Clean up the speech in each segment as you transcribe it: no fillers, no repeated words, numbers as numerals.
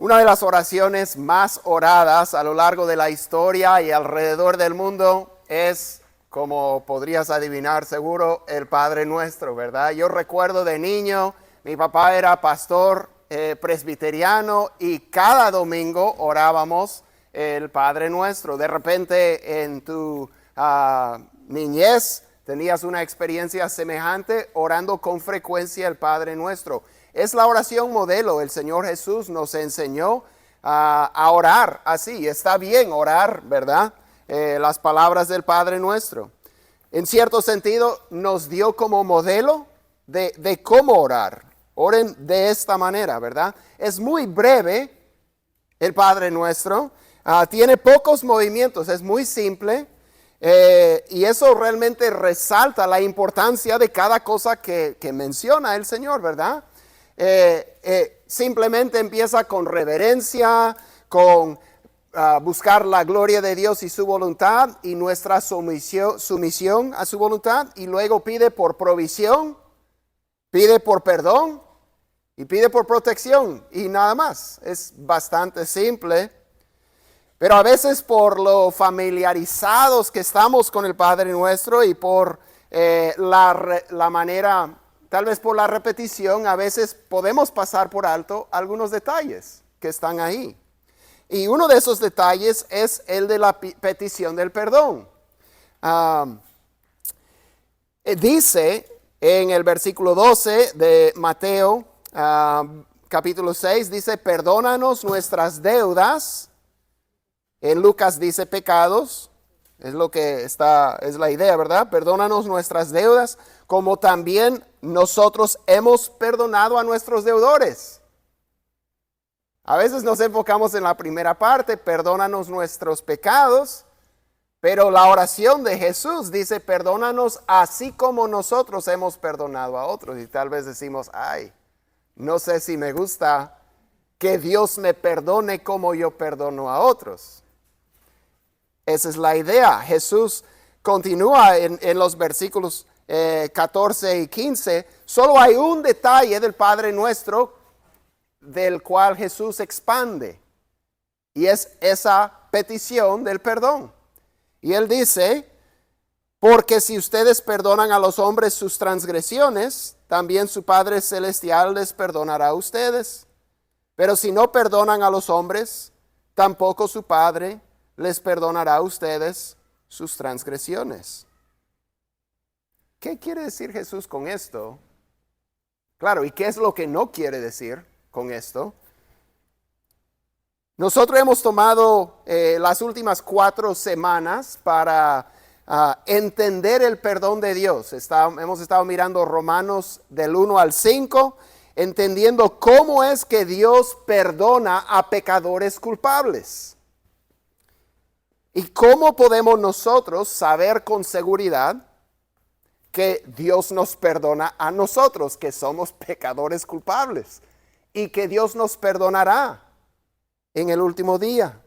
Una de las oraciones más oradas a lo largo de la historia y alrededor del mundo es, como podrías adivinar seguro, el Padre Nuestro, ¿verdad? Yo recuerdo de niño, mi papá era pastor presbiteriano y cada domingo orábamos el Padre Nuestro. De repente en tu niñez tenías una experiencia semejante orando con frecuencia el Padre Nuestro. Es la oración modelo. El Señor Jesús nos enseñó a orar así. Está bien orar, ¿verdad? Las palabras del Padre Nuestro. En cierto sentido, nos dio como modelo de cómo orar. Oren de esta manera, ¿verdad? Es muy breve el Padre Nuestro. Tiene pocos movimientos, es muy simple. Y eso realmente resalta la importancia de cada cosa que menciona el Señor, ¿verdad? Simplemente empieza con reverencia, con buscar la gloria de Dios y su voluntad y nuestra sumisión a su voluntad, y luego pide por provisión, pide por perdón y pide por protección y nada más. Es bastante simple, pero a veces por lo familiarizados que estamos con el Padre Nuestro y por la manera, tal vez por la repetición, a veces podemos pasar por alto algunos detalles que están ahí. Y uno de esos detalles es el de la petición del perdón. Dice en el versículo 12 de Mateo, capítulo 6, dice, perdónanos nuestras deudas. En Lucas dice pecados. Es lo que es la idea, ¿verdad? Perdónanos nuestras deudas, como también nosotros hemos perdonado a nuestros deudores. A veces nos enfocamos en la primera parte, perdónanos nuestros pecados, pero la oración de Jesús dice, perdónanos así como nosotros hemos perdonado a otros. Y tal vez decimos, ay, no sé si me gusta que Dios me perdone como yo perdono a otros. Esa es la idea. Jesús continúa en los versículos 14 y 15. Solo hay un detalle del Padre Nuestro del cual Jesús expande. Y es esa petición del perdón. Y Él dice, porque si ustedes perdonan a los hombres sus transgresiones, también su Padre Celestial les perdonará a ustedes. Pero si no perdonan a los hombres, tampoco su Padre les perdonará a ustedes sus transgresiones. ¿Qué quiere decir Jesús con esto? Claro, ¿y qué es lo que no quiere decir con esto? Nosotros hemos tomado las últimas 4 semanas para entender el perdón de Dios. Hemos estado mirando Romanos del 1 al 5, entendiendo cómo es que Dios perdona a pecadores culpables. ¿Y cómo podemos nosotros saber con seguridad que Dios nos perdona a nosotros, que somos pecadores culpables, y que Dios nos perdonará en el último día?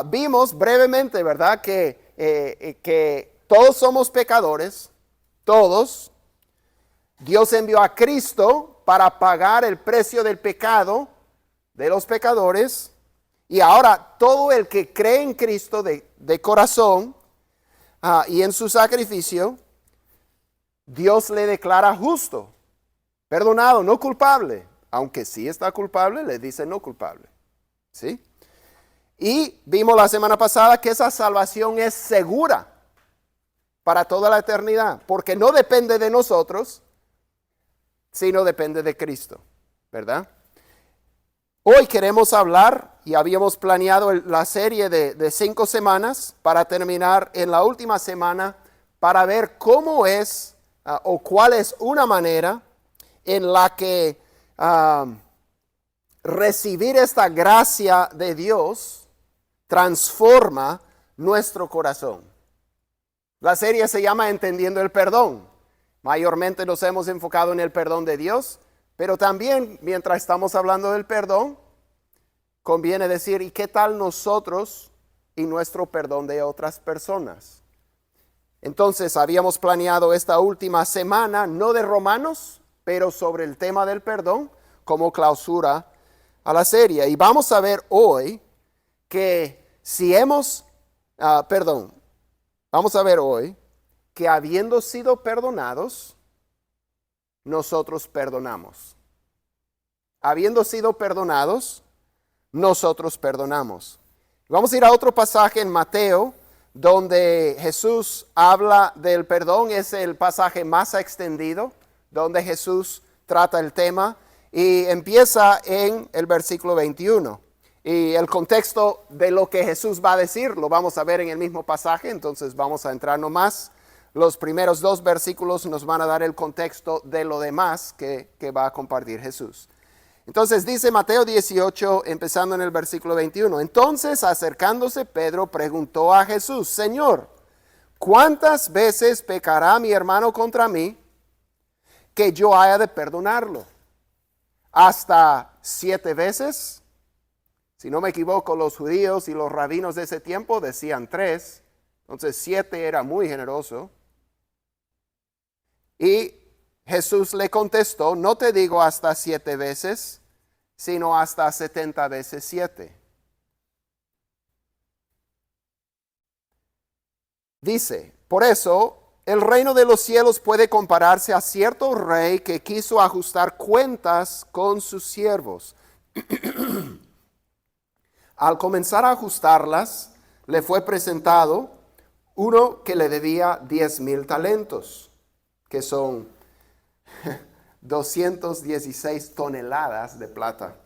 Vimos brevemente, ¿verdad?, que todos somos pecadores, todos. Dios envió a Cristo para pagar el precio del pecado de los pecadores. Y ahora todo el que cree en Cristo de corazón y en su sacrificio, Dios le declara justo, perdonado, no culpable. Aunque sí está culpable, le dice no culpable. ¿Sí? Y vimos la semana pasada que esa salvación es segura para toda la eternidad, porque no depende de nosotros, sino depende de Cristo, ¿verdad? Hoy queremos hablar, y habíamos planeado la serie de 5 semanas para terminar en la última semana para ver cómo es o cuál es una manera en la que recibir esta gracia de Dios transforma nuestro corazón. La serie se llama Entendiendo el Perdón. Mayormente nos hemos enfocado en el perdón de Dios, pero también mientras estamos hablando del perdón, conviene decir, ¿y qué tal nosotros y nuestro perdón de otras personas? Entonces habíamos planeado esta última semana, no de Romanos, pero sobre el tema del perdón como clausura a la serie. Y vamos a ver hoy que si vamos a ver hoy que habiendo sido perdonados, nosotros perdonamos. Habiendo sido perdonados, nosotros perdonamos. Vamos a ir a otro pasaje en Mateo, donde Jesús habla del perdón. Es el pasaje más extendido, donde Jesús trata el tema, y empieza en el versículo 21. Y el contexto de lo que Jesús va a decir lo vamos a ver en el mismo pasaje, entonces vamos a entrar nomás. Los primeros 2 versículos nos van a dar el contexto de lo demás que va a compartir Jesús. Entonces dice Mateo 18, empezando en el versículo 21. Entonces, acercándose, Pedro preguntó a Jesús: Señor, ¿cuántas veces pecará mi hermano contra mí que yo haya de perdonarlo? ¿Hasta 7 veces? Si no me equivoco, los judíos y los rabinos de ese tiempo decían 3. Entonces 7 era muy generoso. Y Jesús le contestó: no te digo hasta 7 veces, sino hasta 70 veces 7. Dice: por eso el reino de los cielos puede compararse a cierto rey que quiso ajustar cuentas con sus siervos. Al comenzar a ajustarlas, le fue presentado uno que le debía 10,000 talentos, que son 216 toneladas de plata.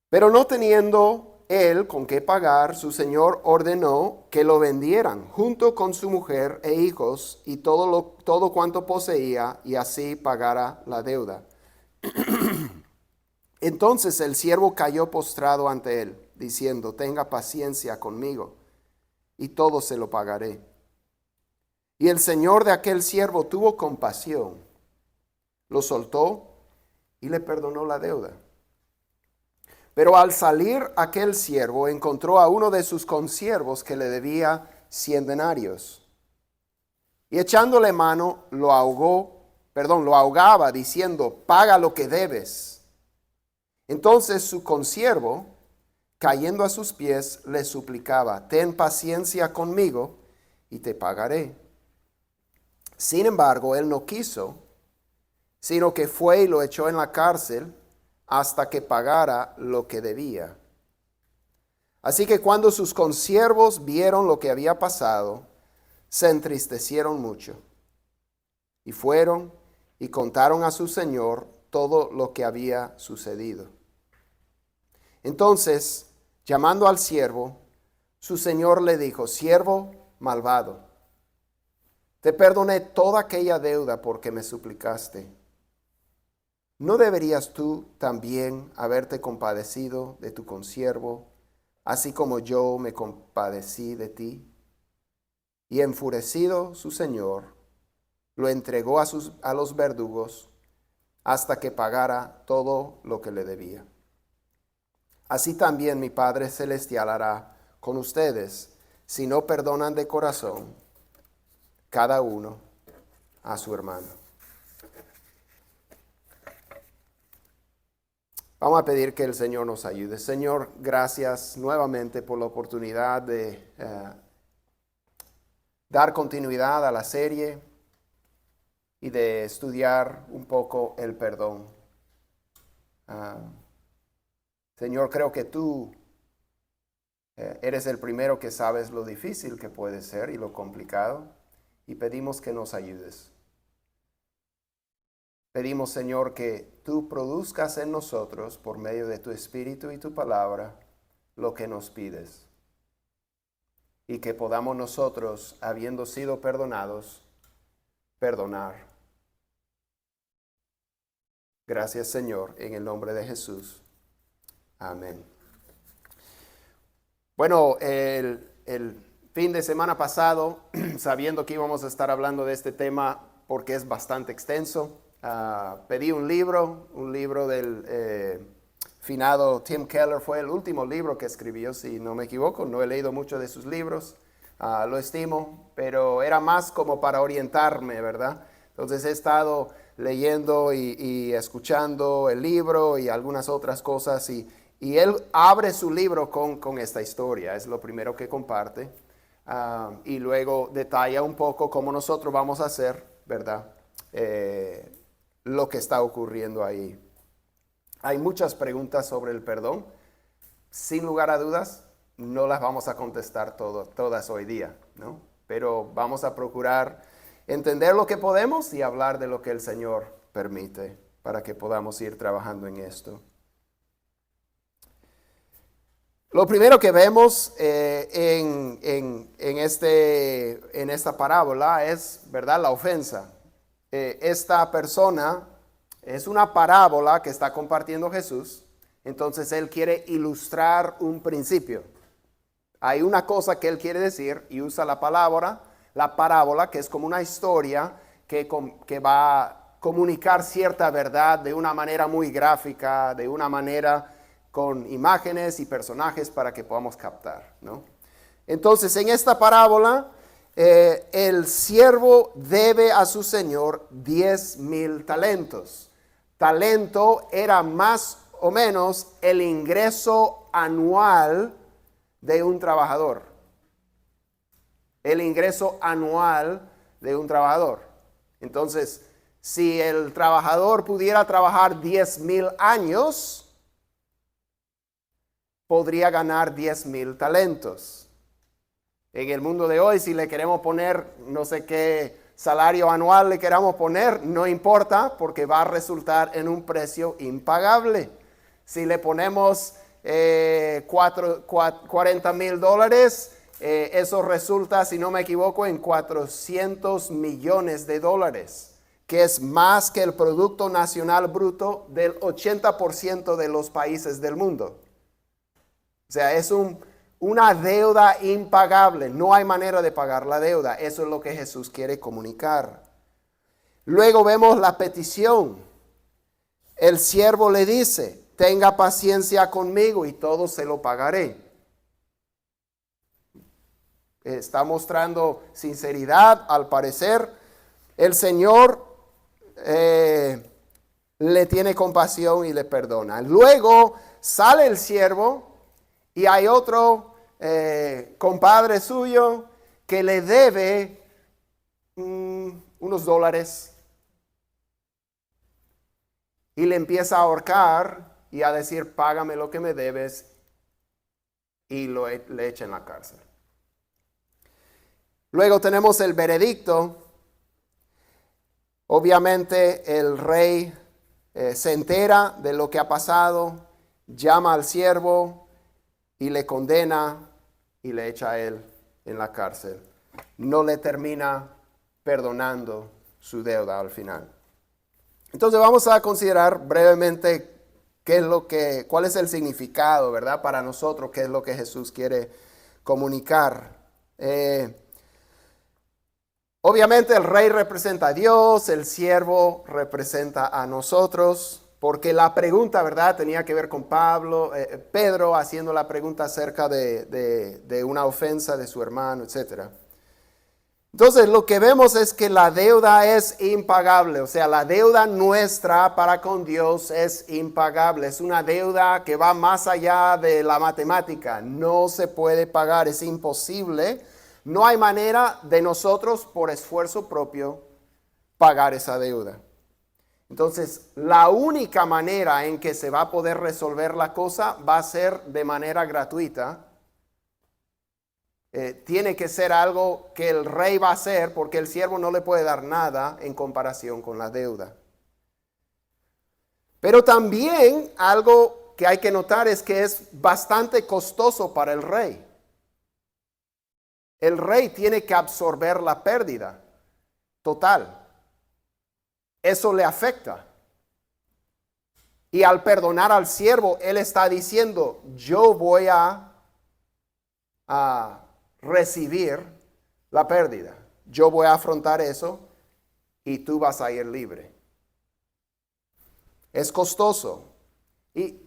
Pero no teniendo él con qué pagar, su señor ordenó que lo vendieran junto con su mujer e hijos y todo cuanto poseía, y así pagara la deuda. Entonces el siervo cayó postrado ante él, diciendo: tenga paciencia conmigo, y todo se lo pagaré. Y el señor de aquel siervo tuvo compasión, lo soltó y le perdonó la deuda. Pero al salir aquel siervo encontró a uno de sus consiervos que le debía 100 denarios. Y echándole mano, lo ahogaba, diciendo: paga lo que debes. Entonces su consiervo, cayendo a sus pies, le suplicaba: ten paciencia conmigo y te pagaré. Sin embargo, él no quiso, sino que fue y lo echó en la cárcel hasta que pagara lo que debía. Así que cuando sus consiervos vieron lo que había pasado, se entristecieron mucho. Y fueron y contaron a su señor todo lo que había sucedido. Entonces, llamando al siervo, su señor le dijo: siervo malvado, te perdoné toda aquella deuda porque me suplicaste. ¿No deberías tú también haberte compadecido de tu consiervo, así como yo me compadecí de ti? Y enfurecido su señor, lo entregó a los verdugos hasta que pagara todo lo que le debía. Así también mi Padre Celestial hará con ustedes si no perdonan de corazón cada uno a su hermano. Vamos a pedir que el Señor nos ayude. Señor, gracias nuevamente por la oportunidad de dar continuidad a la serie y de estudiar un poco el perdón. Señor, creo que tú eres el primero que sabes lo difícil que puede ser y lo complicado, y pedimos que nos ayudes. Pedimos, Señor, que tú produzcas en nosotros, por medio de tu Espíritu y tu palabra, lo que nos pides, y que podamos nosotros, habiendo sido perdonados, perdonar. Gracias, Señor, en el nombre de Jesús. Amén. Bueno, el fin de semana pasado, sabiendo que íbamos a estar hablando de este tema porque es bastante extenso, pedí un libro del finado Tim Keller. Fue el último libro que escribió, si no me equivoco. No he leído mucho de sus libros, lo estimo, pero era más como para orientarme, ¿verdad? Entonces he estado leyendo y escuchando el libro y algunas otras cosas, y él abre su libro con esta historia, es lo primero que comparte, y luego detalla un poco cómo nosotros vamos a hacer, ¿verdad? Lo que está ocurriendo ahí. Hay muchas preguntas sobre el perdón. Sin lugar a dudas, no las vamos a contestar todas hoy día, ¿no? Pero vamos a procurar entender lo que podemos y hablar de lo que el Señor permite para que podamos ir trabajando en esto. Lo primero que vemos en esta parábola es, ¿verdad?, la ofensa. Esta persona es una parábola que está compartiendo Jesús, entonces él quiere ilustrar un principio. Hay una cosa que él quiere decir y usa la parábola, que es como una historia que va a comunicar cierta verdad de una manera muy gráfica, de una manera con imágenes y personajes para que podamos captar, ¿no? Entonces, en esta parábola, el siervo debe a su señor 10,000 talentos. Talento era más o menos el ingreso anual de un trabajador. El ingreso anual de un trabajador. Entonces, si el trabajador pudiera trabajar 10,000 años, podría ganar 10,000 talentos. En el mundo de hoy, si le queremos poner no sé qué salario anual le queramos poner, no importa porque va a resultar en un precio impagable. Si le ponemos $40,000, eso resulta, si no me equivoco, en $400 millones, que es más que el Producto Nacional Bruto del 80% de los países del mundo. O sea, es una deuda impagable. No hay manera de pagar la deuda. Eso es lo que Jesús quiere comunicar. Luego vemos la petición. El siervo le dice, tenga paciencia conmigo y todo se lo pagaré. Está mostrando sinceridad, al parecer. El Señor le tiene compasión y le perdona. Luego sale el siervo y hay otro compadre suyo que le debe unos dólares y le empieza a ahorcar y a decir, págame lo que me debes, y le echa en la cárcel. Luego tenemos el veredicto. Obviamente el rey se entera de lo que ha pasado, llama al siervo y le condena y le echa a él en la cárcel. No le termina perdonando su deuda al final. Entonces vamos a considerar brevemente cuál es el significado, ¿verdad? Para nosotros, qué es lo que Jesús quiere comunicar. Obviamente el rey representa a Dios, el siervo representa a nosotros, porque la pregunta, ¿verdad?, tenía que ver con Pedro haciendo la pregunta acerca de una ofensa de su hermano, etc. Entonces lo que vemos es que la deuda es impagable, o sea, la deuda nuestra para con Dios es impagable, es una deuda que va más allá de la matemática, no se puede pagar, es imposible, no hay manera de nosotros por esfuerzo propio pagar esa deuda. Entonces, la única manera en que se va a poder resolver la cosa va a ser de manera gratuita. Tiene que ser algo que el rey va a hacer porque el siervo no le puede dar nada en comparación con la deuda. Pero también algo que hay que notar es que es bastante costoso para el rey. El rey tiene que absorber la pérdida total. Eso le afecta. Y al perdonar al siervo, él está diciendo, yo voy a recibir la pérdida. Yo voy a afrontar eso y tú vas a ir libre. Es costoso. Y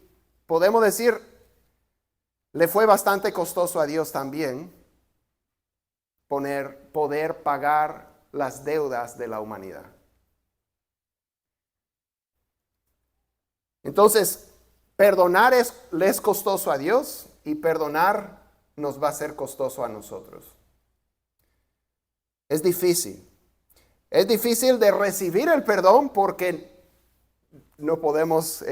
podemos decir, le fue bastante costoso a Dios también poder pagar las deudas de la humanidad. Entonces, perdonar le es costoso a Dios y perdonar nos va a ser costoso a nosotros. Es difícil. Es difícil de recibir el perdón porque no podemos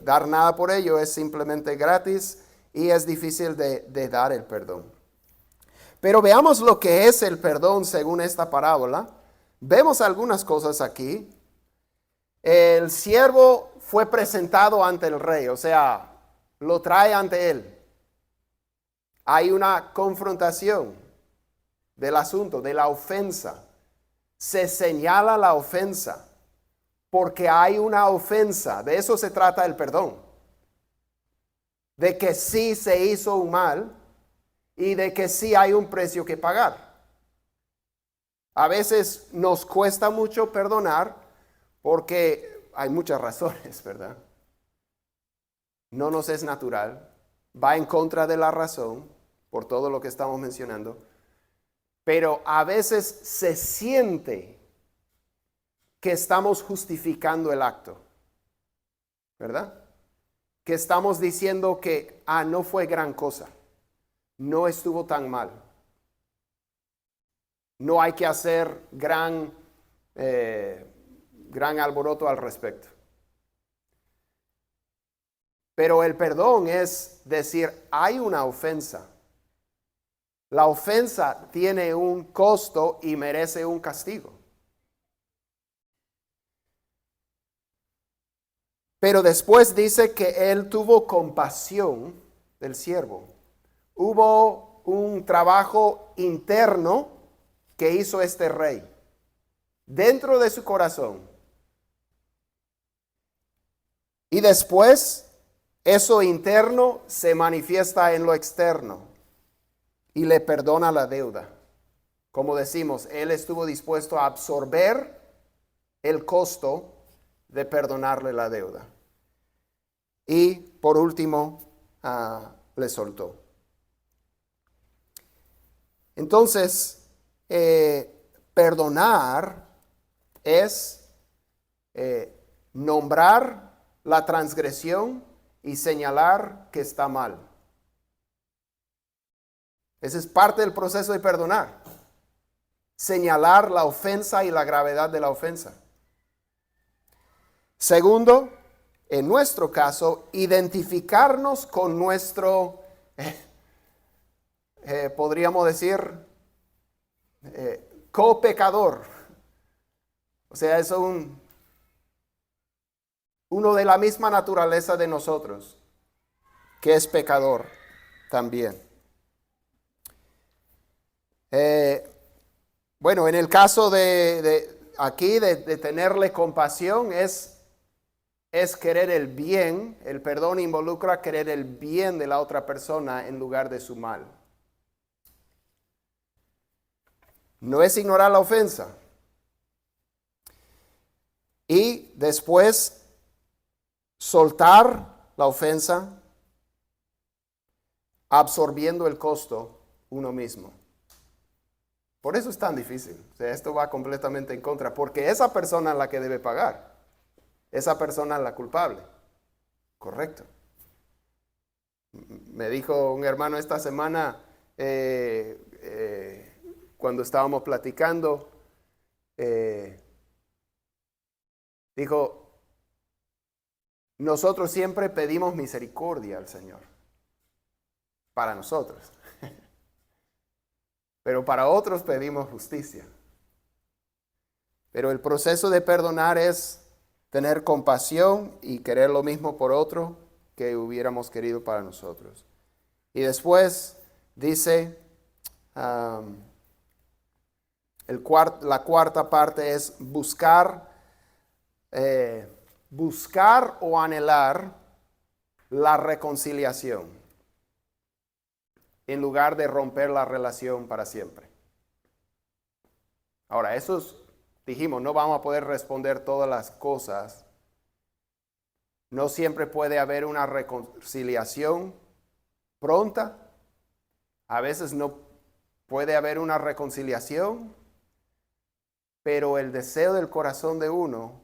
dar nada por ello, es simplemente gratis y es difícil de dar el perdón. Pero veamos lo que es el perdón según esta parábola. Vemos algunas cosas aquí. El siervo fue presentado ante el rey, o sea, lo trae ante él. Hay una confrontación del asunto, de la ofensa. Se señala la ofensa porque hay una ofensa. De eso se trata el perdón. De que sí se hizo un mal y de que sí hay un precio que pagar. A veces nos cuesta mucho perdonar porque hay muchas razones, ¿verdad? No nos es natural. Va en contra de la razón por todo lo que estamos mencionando. Pero a veces se siente que estamos justificando el acto, ¿verdad? Que estamos diciendo que, no fue gran cosa, no estuvo tan mal. No hay que hacer gran alboroto al respecto. Pero el perdón es decir, hay una ofensa. La ofensa tiene un costo y merece un castigo. Pero después dice que él tuvo compasión del siervo. Hubo un trabajo interno que hizo este rey dentro de su corazón. Y después eso interno se manifiesta en lo externo. Y le perdona la deuda. Como decimos, él estuvo dispuesto a absorber el costo de perdonarle la deuda. Y por último, le soltó. Entonces, perdonar es nombrar la transgresión y señalar que está mal. Ese es parte del proceso de perdonar. Señalar la ofensa y la gravedad de la ofensa. Segundo, en nuestro caso, identificarnos con nuestro, podríamos decir, copecador. O sea, es uno de la misma naturaleza de nosotros, que es pecador también. Bueno, en el caso de tenerle compasión es querer el bien. El perdón involucra querer el bien de la otra persona en lugar de su mal. No es ignorar la ofensa. Y después soltar la ofensa absorbiendo el costo uno mismo. Por eso es tan difícil. O sea, esto va completamente en contra, porque esa persona es la que debe pagar. Esa persona es la culpable. Correcto. Me dijo un hermano esta semana, cuando estábamos platicando, dijo, nosotros siempre pedimos misericordia al Señor. Para nosotros. Pero para otros pedimos justicia. Pero el proceso de perdonar es tener compasión y querer lo mismo por otro que hubiéramos querido para nosotros. Y después dice, la cuarta parte es buscar o anhelar la reconciliación, en lugar de romper la relación para siempre. Ahora, dijimos, no vamos a poder responder todas las cosas. No siempre puede haber una reconciliación pronta. A veces no puede haber una reconciliación, pero el deseo del corazón de uno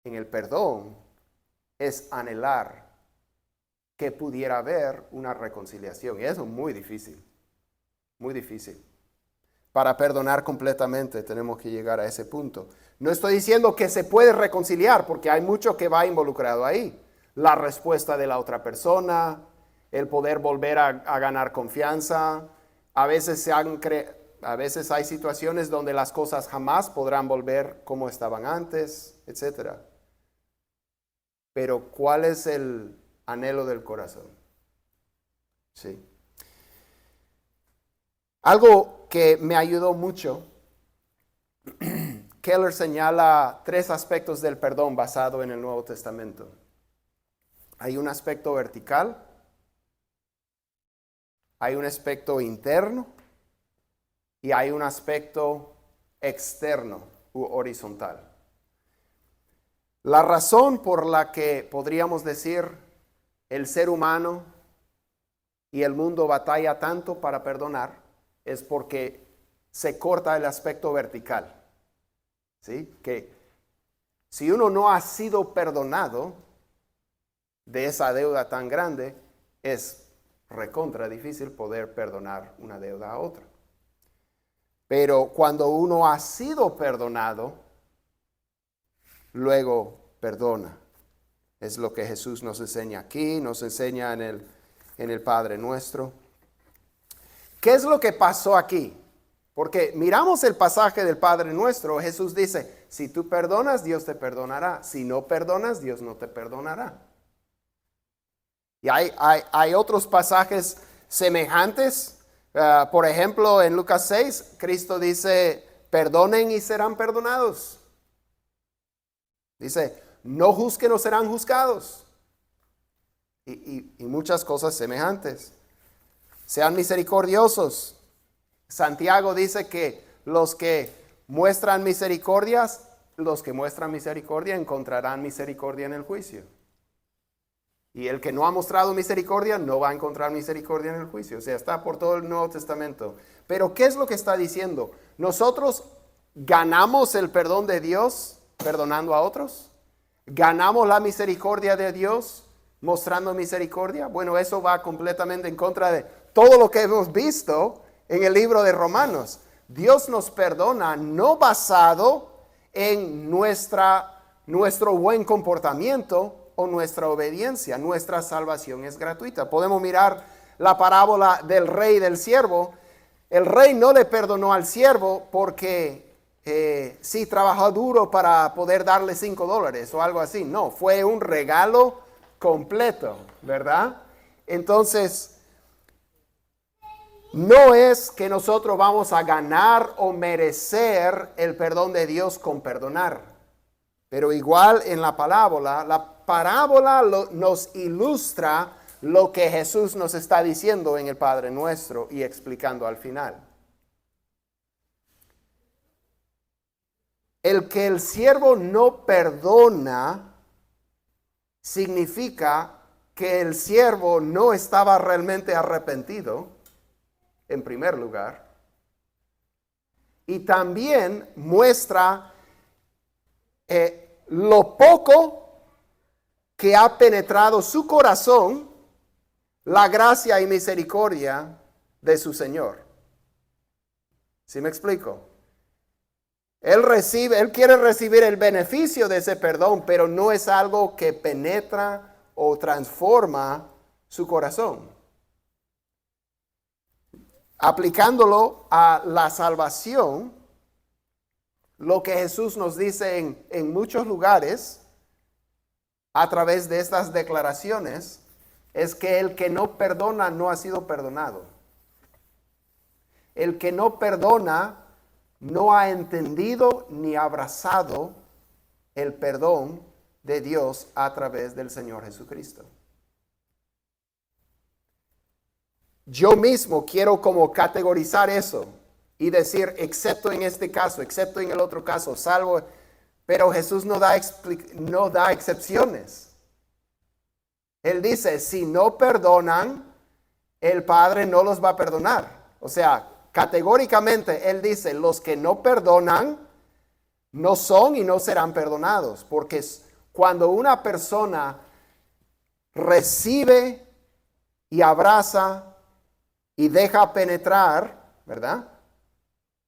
en el perdón es anhelar que pudiera haber una reconciliación. Y eso es muy difícil, muy difícil. Para perdonar completamente tenemos que llegar a ese punto. No estoy diciendo que se puede reconciliar, porque hay mucho que va involucrado ahí. La respuesta de la otra persona, el poder volver a ganar confianza. A veces hay situaciones donde las cosas jamás podrán volver como estaban antes, etc. Pero ¿cuál es el anhelo del corazón? Sí. Algo que me ayudó mucho, Keller señala 3 aspectos del perdón basado en el Nuevo Testamento. Hay un aspecto vertical, hay un aspecto interno y hay un aspecto externo u horizontal. La razón por la que podríamos decir el ser humano y el mundo batalla tanto para perdonar es porque se corta el aspecto vertical. ¿Sí? Que si uno no ha sido perdonado de esa deuda tan grande, es recontra difícil poder perdonar una deuda a otra. Pero cuando uno ha sido perdonado, luego perdona. Es lo que Jesús nos enseña aquí, nos enseña en el Padre Nuestro. ¿Qué es lo que pasó aquí? Porque miramos el pasaje del Padre Nuestro. Jesús dice, si tú perdonas, Dios te perdonará. Si no perdonas, Dios no te perdonará. Y hay otros pasajes semejantes. Por ejemplo, en Lucas 6, Cristo dice, perdonen y serán perdonados. Dice, no juzguen o serán juzgados. Y muchas cosas semejantes. Sean misericordiosos. Santiago dice que los que muestran misericordia encontrarán misericordia en el juicio. Y el que no ha mostrado misericordia no va a encontrar misericordia en el juicio. O sea, está por todo el Nuevo Testamento. Pero ¿qué es lo que está diciendo? ¿Nosotros ganamos el perdón de Dios perdonando a otros? ¿Ganamos la misericordia de Dios mostrando misericordia? Bueno, eso va completamente en contra de todo lo que hemos visto en el libro de Romanos. Dios nos perdona no basado en nuestro buen comportamiento o nuestra obediencia. Nuestra salvación es gratuita. Podemos mirar la parábola del rey y del siervo. El rey no le perdonó al siervo porque sí trabajó duro para poder darle $5 o algo así. No, fue un regalo completo, ¿verdad? Entonces, no es que nosotros vamos a ganar o merecer el perdón de Dios con perdonar. Pero igual en la parábola nos ilustra lo que Jesús nos está diciendo en el Padre Nuestro y explicando al final. El que el siervo no perdona significa que el siervo no estaba realmente arrepentido, en primer lugar. Y también muestra lo poco que ha penetrado su corazón la gracia y misericordia de su Señor. ¿Sí me explico? Él quiere recibir el beneficio de ese perdón, pero no es algo que penetra o transforma su corazón. Aplicándolo a la salvación, lo que Jesús nos dice en muchos lugares a través de estas declaraciones es que el que no perdona no ha sido perdonado. El que no perdona no ha entendido ni abrazado el perdón de Dios a través del Señor Jesucristo. Yo mismo quiero como categorizar eso y decir, excepto en este caso, excepto en el otro caso, salvo, pero Jesús no da excepciones. Él dice, si no perdonan, el Padre no los va a perdonar. O sea, categóricamente Él dice, los que no perdonan no son y no serán perdonados. Porque cuando una persona recibe y abraza y deja penetrar, ¿verdad?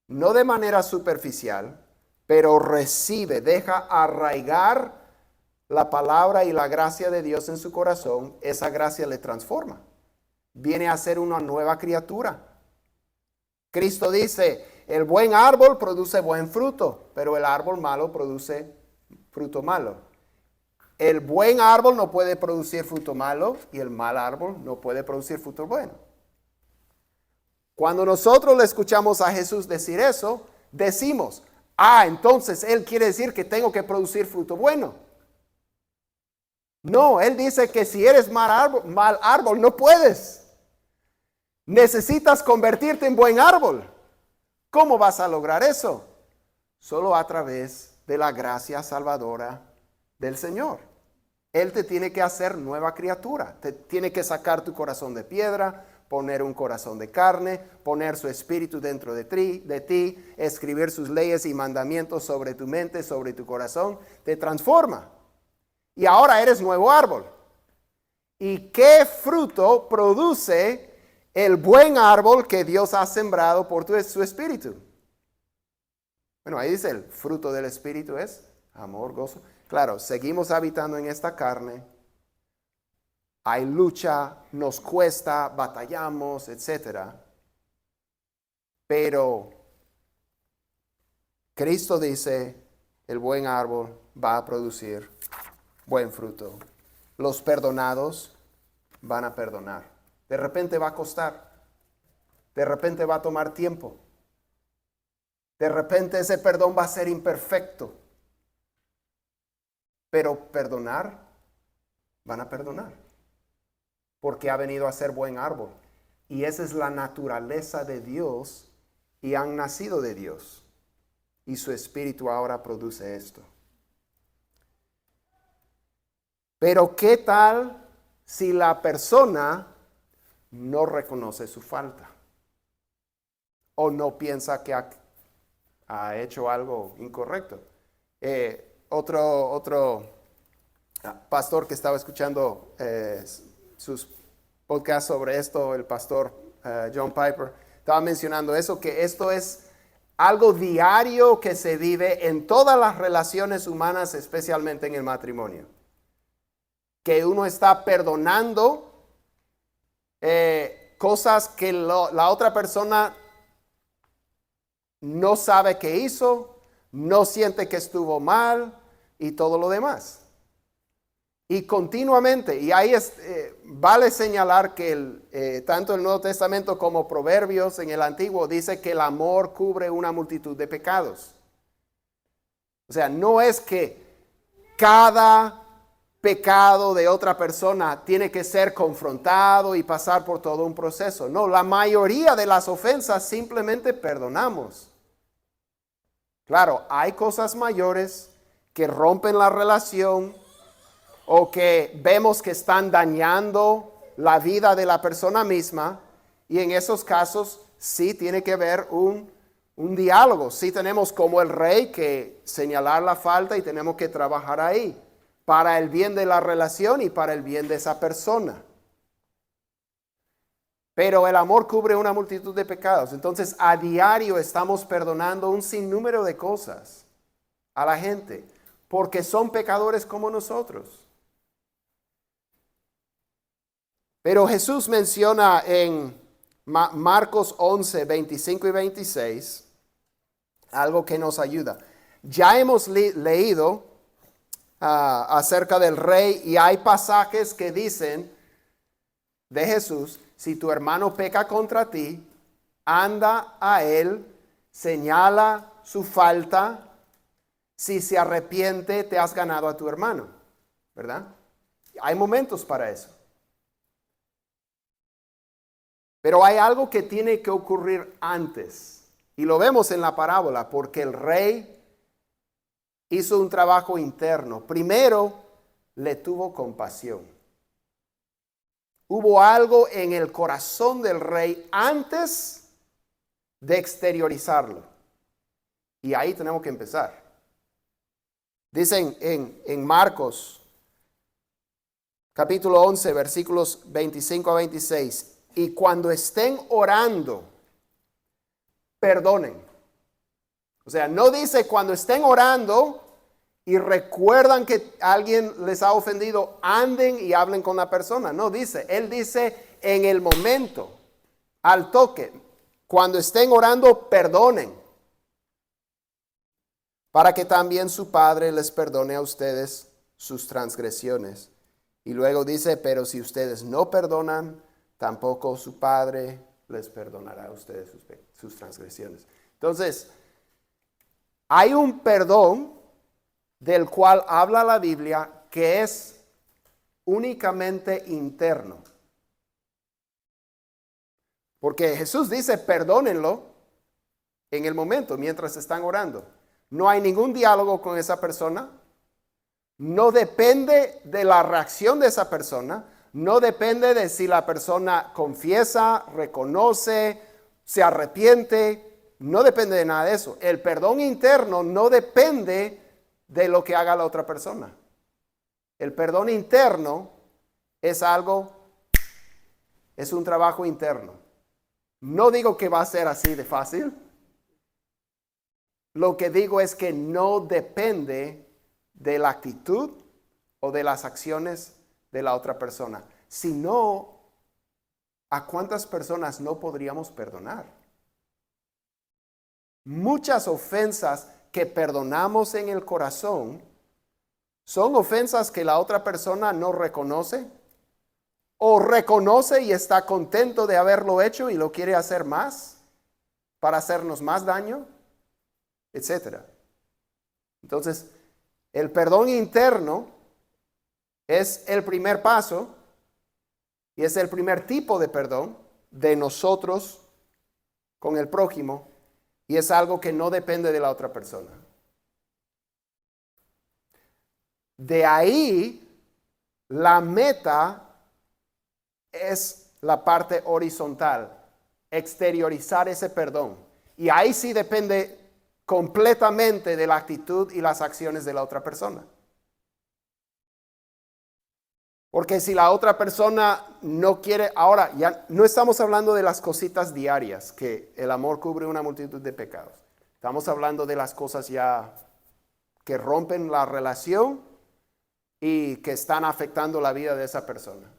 No de manera superficial, pero recibe, deja arraigar la palabra y la gracia de Dios en su corazón, esa gracia le transforma. Viene a ser una nueva criatura. Cristo dice, el buen árbol produce buen fruto, pero el árbol malo produce fruto malo. El buen árbol no puede producir fruto malo y el mal árbol no puede producir fruto bueno. Cuando nosotros le escuchamos a Jesús decir eso, decimos, entonces Él quiere decir que tengo que producir fruto bueno. No, Él dice que si eres mal árbol, no puedes. Necesitas convertirte en buen árbol. ¿Cómo vas a lograr eso? Solo a través de la gracia salvadora del Señor. Él te tiene que hacer nueva criatura. Te tiene que sacar tu corazón de piedra, poner un corazón de carne, poner su espíritu dentro de ti, escribir sus leyes y mandamientos sobre tu mente, sobre tu corazón. Te transforma. Y ahora eres nuevo árbol. ¿Y qué fruto produce el buen árbol que Dios ha sembrado por su espíritu? Bueno, ahí dice, el fruto del espíritu es amor, gozo. Claro, seguimos habitando en esta carne. Hay lucha, nos cuesta, batallamos, etc. Pero Cristo dice, el buen árbol va a producir buen fruto. Los perdonados van a perdonar. De repente va a costar. De repente va a tomar tiempo. De repente ese perdón va a ser imperfecto. Pero perdonar, van a perdonar. Porque ha venido a ser buen árbol. Y esa es la naturaleza de Dios y han nacido de Dios. Y su espíritu ahora produce esto. Pero ¿qué tal si la persona no reconoce su falta? O no piensa que ha hecho algo incorrecto. Otro pastor que estaba escuchando sus podcasts sobre esto, el pastor John Piper, estaba mencionando eso, que esto es algo diario que se vive en todas las relaciones humanas, especialmente en el matrimonio. Que uno está perdonando cosas que la otra persona no sabe que hizo, no siente que estuvo mal y todo lo demás. Y continuamente, y ahí vale señalar que tanto el Nuevo Testamento como Proverbios en el Antiguo dice que el amor cubre una multitud de pecados. O sea, no es que cada pecado de otra persona tiene que ser confrontado y pasar por todo un proceso. No, la mayoría de las ofensas simplemente perdonamos. Claro, hay cosas mayores que rompen la relación o que vemos que están dañando la vida de la persona misma, y en esos casos sí tiene que haber un diálogo. Sí tenemos como el rey que señalar la falta y tenemos que trabajar ahí para el bien de la relación y para el bien de esa persona. Pero el amor cubre una multitud de pecados. Entonces, a diario estamos perdonando un sinnúmero de cosas a la gente, porque son pecadores como nosotros. Pero Jesús menciona en Marcos 11, 25 y 26, algo que nos ayuda. Ya hemos leído acerca del rey, y hay pasajes que dicen de Jesús: si tu hermano peca contra ti, anda a él, señala su falta, si se arrepiente, te has ganado a tu hermano, ¿verdad? Hay momentos para eso. Pero hay algo que tiene que ocurrir antes, y lo vemos en la parábola, porque el rey hizo un trabajo interno. Primero, le tuvo compasión. Hubo algo en el corazón del rey antes de exteriorizarlo. Y ahí tenemos que empezar. Dicen en Marcos capítulo 11, versículos 25 a 26. Y cuando estén orando, perdonen. O sea, no dice cuando estén orando y recuerdan que alguien les ha ofendido, anden y hablen con la persona. No dice, él dice en el momento, al toque, cuando estén orando, perdonen, para que también su Padre les perdone a ustedes sus transgresiones. Y luego dice, pero si ustedes no perdonan, tampoco su Padre les perdonará a ustedes sus transgresiones. Entonces, hay un perdón del cual habla la Biblia que es únicamente interno. Porque Jesús dice, perdónenlo en el momento, mientras están orando. No hay ningún diálogo con esa persona. No depende de la reacción de esa persona. No depende de si la persona confiesa, reconoce, se arrepiente. No depende de nada de eso. El perdón interno no depende de lo que haga la otra persona. El perdón interno es es un trabajo interno. No digo que va a ser así de fácil. Lo que digo es que no depende de la actitud o de las acciones de la otra persona. Si no, ¿a cuántas personas no podríamos perdonar? Muchas ofensas que perdonamos en el corazón son ofensas que la otra persona no reconoce o reconoce y está contento de haberlo hecho y lo quiere hacer más para hacernos más daño, etcétera. Entonces, el perdón interno es el primer paso y es el primer tipo de perdón de nosotros con el prójimo y es algo que no depende de la otra persona. De ahí, la meta es la parte horizontal, exteriorizar ese perdón. Y ahí sí depende completamente de la actitud y las acciones de la otra persona. Porque si la otra persona no quiere, ahora ya no estamos hablando de las cositas diarias, que el amor cubre una multitud de pecados. Estamos hablando de las cosas ya que rompen la relación y que están afectando la vida de esa persona.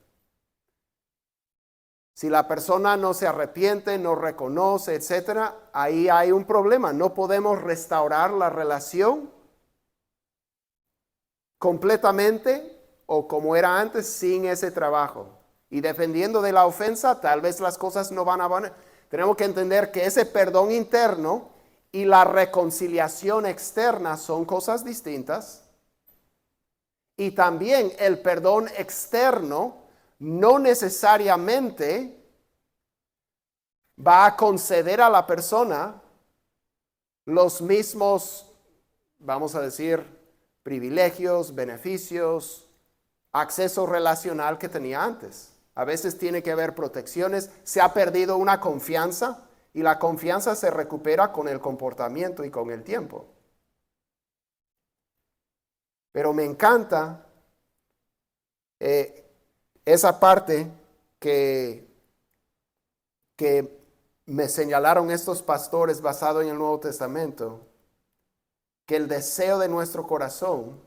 Si la persona no se arrepiente, no reconoce, etcétera, ahí hay un problema. No podemos restaurar la relación completamente o como era antes sin ese trabajo. Y dependiendo de la ofensa, tal vez las cosas no van a venir. Tenemos que entender que ese perdón interno y la reconciliación externa son cosas distintas. Y también el perdón externo no necesariamente va a conceder a la persona los mismos, vamos a decir, privilegios, beneficios, acceso relacional que tenía antes. A veces tiene que haber protecciones, se ha perdido una confianza y la confianza se recupera con el comportamiento y con el tiempo. Pero me encanta esa parte que me señalaron estos pastores basado en el Nuevo Testamento, que el deseo de nuestro corazón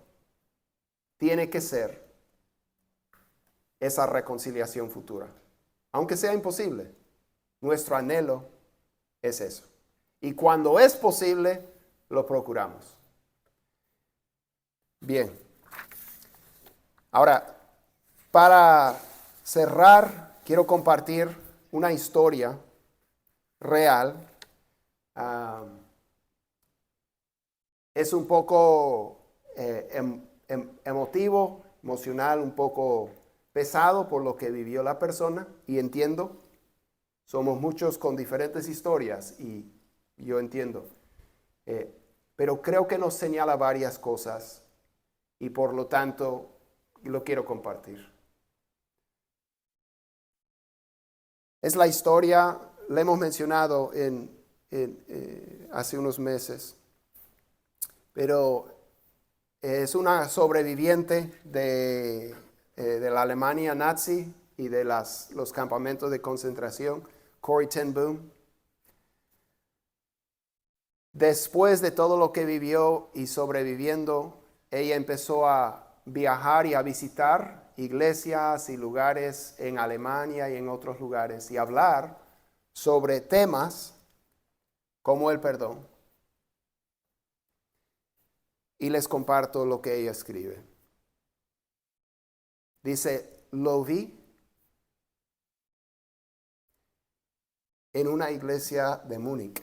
tiene que ser esa reconciliación futura. Aunque sea imposible, nuestro anhelo es eso. Y cuando es posible, lo procuramos. Bien. Ahora, para cerrar, quiero compartir una historia real. Es un poco emocional, un poco pesado por lo que vivió la persona y entiendo. Somos muchos con diferentes historias y yo entiendo. Pero creo que nos señala varias cosas y por lo tanto lo quiero compartir. Es la historia, la hemos mencionado hace unos meses, pero es una sobreviviente de de la Alemania nazi y de los campamentos de concentración, Corrie ten Boom. Después de todo lo que vivió y sobreviviendo, ella empezó a viajar y a visitar iglesias y lugares en Alemania y en otros lugares y hablar sobre temas como el perdón. Y les comparto lo que ella escribe. Dice, lo vi en una iglesia de Múnich.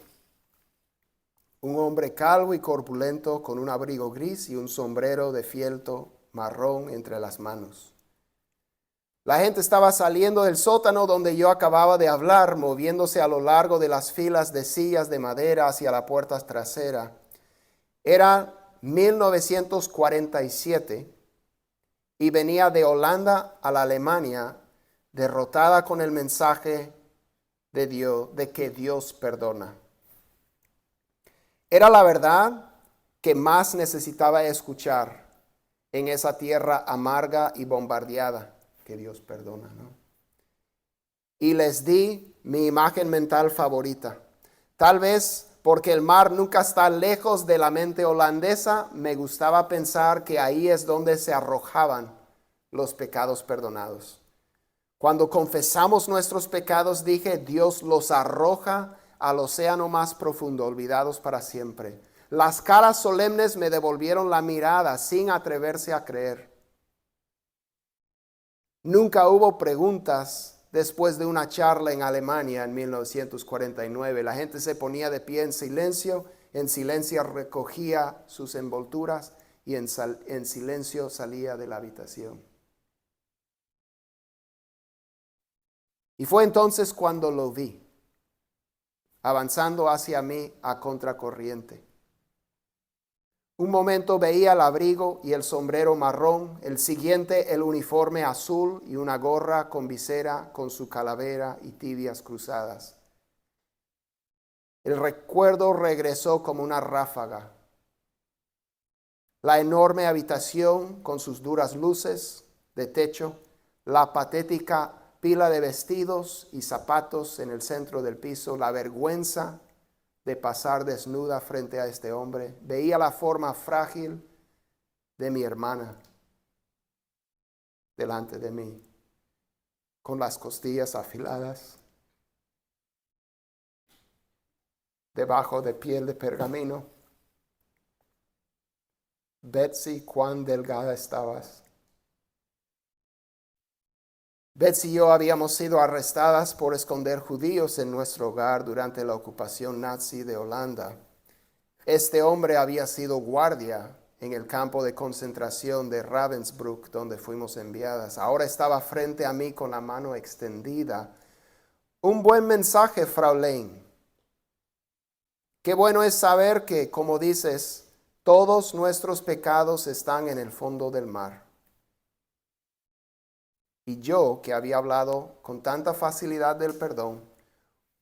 Un hombre calvo y corpulento con un abrigo gris y un sombrero de fieltro marrón entre las manos. La gente estaba saliendo del sótano donde yo acababa de hablar, moviéndose a lo largo de las filas de sillas de madera hacia la puerta trasera. Era 1947 y venía de Holanda a la Alemania, derrotada con el mensaje de Dios, de que Dios perdona. Era la verdad que más necesitaba escuchar en esa tierra amarga y bombardeada, que Dios perdona, ¿no? Y les di mi imagen mental favorita. Tal vez porque el mar nunca está lejos de la mente holandesa, me gustaba pensar que ahí es donde se arrojaban los pecados perdonados. Cuando confesamos nuestros pecados, dije, Dios los arroja al océano más profundo, olvidados para siempre. Las caras solemnes me devolvieron la mirada sin atreverse a creer. Nunca hubo preguntas después de una charla en Alemania en 1949. La gente se ponía de pie en silencio recogía sus envolturas y en silencio salía de la habitación. Y fue entonces cuando lo vi, avanzando hacia mí a contracorriente. Un momento veía el abrigo y el sombrero marrón, el siguiente el uniforme azul y una gorra con visera con su calavera y tibias cruzadas. El recuerdo regresó como una ráfaga. La enorme habitación con sus duras luces de techo, la patética pila de vestidos y zapatos en el centro del piso, la vergüenza de pasar desnuda frente a este hombre. Veía la forma frágil de mi hermana delante de mí, con las costillas afiladas, debajo de piel de pergamino. Betsy, cuán delgada estabas. Betsy y yo habíamos sido arrestadas por esconder judíos en nuestro hogar durante la ocupación nazi de Holanda. Este hombre había sido guardia en el campo de concentración de Ravensbrück, donde fuimos enviadas. Ahora estaba frente a mí con la mano extendida. Un buen mensaje, Fraulein. Qué bueno es saber que, como dices, todos nuestros pecados están en el fondo del mar. Y yo, que había hablado con tanta facilidad del perdón,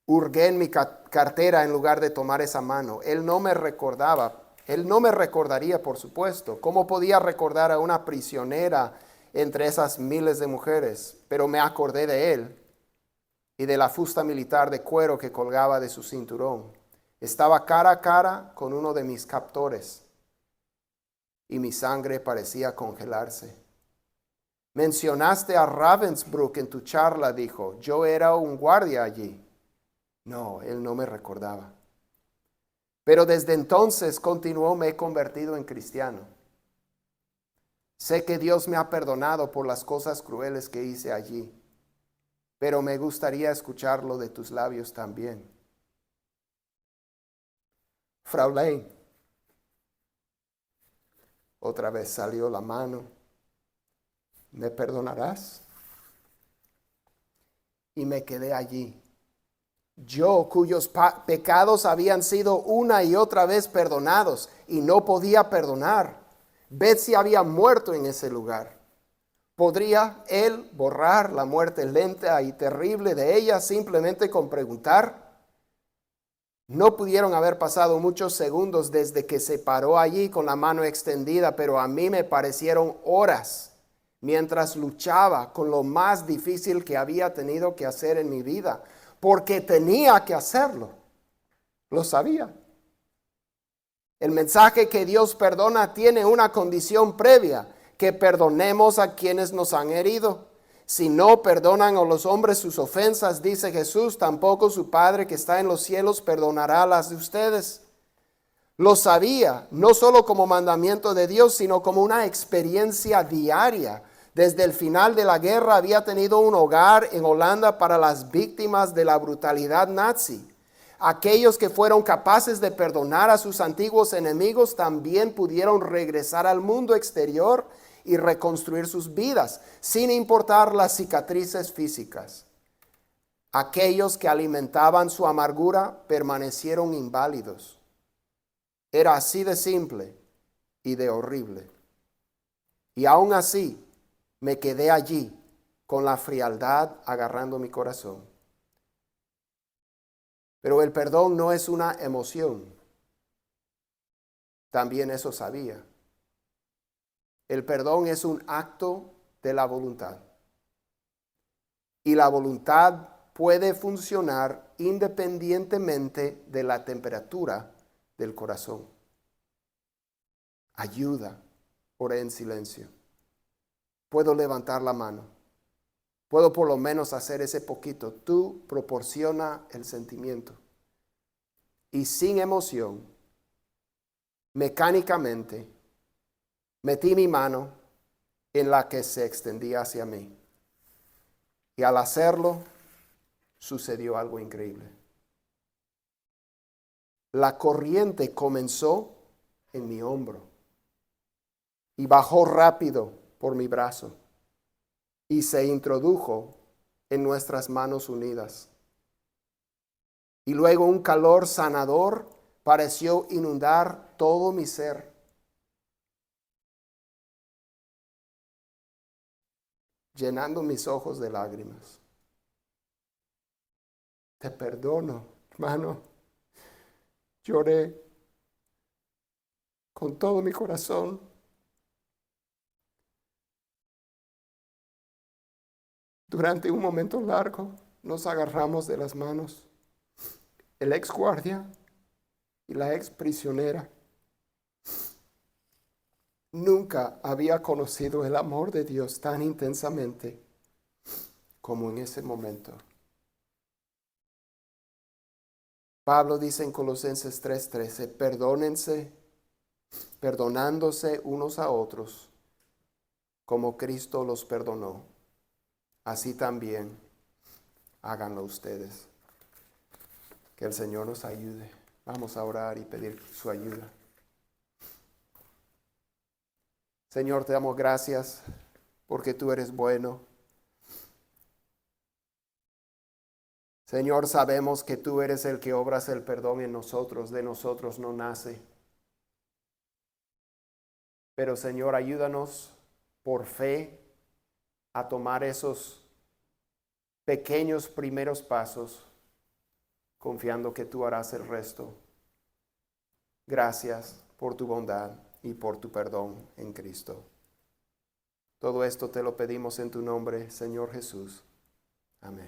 hurgué en mi cartera en lugar de tomar esa mano. Él no me recordaría, por supuesto. ¿Cómo podía recordar a una prisionera entre esas miles de mujeres? Pero me acordé de él y de la fusta militar de cuero que colgaba de su cinturón. Estaba cara a cara con uno de mis captores y mi sangre parecía congelarse. Mencionaste a Ravensbrück en tu charla, dijo. Yo era un guardia allí. No, él no me recordaba. Pero desde entonces, continuó, me he convertido en cristiano. Sé que Dios me ha perdonado por las cosas crueles que hice allí, pero me gustaría escucharlo de tus labios también. Fraulein, otra vez salió la mano. ¿Me perdonarás? Y me quedé allí. Yo, cuyos pecados habían sido una y otra vez perdonados y no podía perdonar. Betsy había muerto en ese lugar. ¿Podría él borrar la muerte lenta y terrible de ella simplemente con preguntar? No pudieron haber pasado muchos segundos desde que se paró allí con la mano extendida, pero a mí me parecieron horas. mientras luchaba con lo más difícil que había tenido que hacer en mi vida, porque tenía que hacerlo. Lo sabía. El mensaje que Dios perdona tiene una condición previa, que perdonemos a quienes nos han herido. Si no perdonan a los hombres sus ofensas, dice Jesús, tampoco su Padre que está en los cielos perdonará las de ustedes. Lo sabía, no solo como mandamiento de Dios, sino como una experiencia diaria. Desde el final de la guerra había tenido un hogar en Holanda para las víctimas de la brutalidad nazi. Aquellos que fueron capaces de perdonar a sus antiguos enemigos también pudieron regresar al mundo exterior y reconstruir sus vidas, sin importar las cicatrices físicas. Aquellos que alimentaban su amargura permanecieron inválidos. Era así de simple y de horrible. Y aún así me quedé allí con la frialdad agarrando mi corazón. Pero el perdón no es una emoción. También eso sabía. El perdón es un acto de la voluntad. Y la voluntad puede funcionar independientemente de la temperatura del corazón. Ayuda, oré en silencio. Puedo levantar la mano. Puedo por lo menos hacer ese poquito. Tú proporciona el sentimiento. Y sin emoción, mecánicamente, metí mi mano en la que se extendía hacia mí. Y al hacerlo, sucedió algo increíble. La corriente comenzó en mi hombro y bajó rápido por mi brazo y se introdujo en nuestras manos unidas. Y luego un calor sanador pareció inundar todo mi ser. Llenando mis ojos de lágrimas. Te perdono, hermano. Lloré con todo mi corazón. Durante un momento largo nos agarramos de las manos. El ex guardia y la ex prisionera. Nunca había conocido el amor de Dios tan intensamente como en ese momento. Pablo dice en Colosenses 3:13, perdónense, perdonándose unos a otros, como Cristo los perdonó. Así también háganlo ustedes. Que el Señor nos ayude. Vamos a orar y pedir su ayuda. Señor, te damos gracias porque tú eres bueno. Señor, sabemos que tú eres el que obras el perdón en nosotros, de nosotros no nace. Pero Señor, ayúdanos por fe a tomar esos pequeños primeros pasos, confiando que tú harás el resto. Gracias por tu bondad y por tu perdón en Cristo. Todo esto te lo pedimos en tu nombre, Señor Jesús. Amén.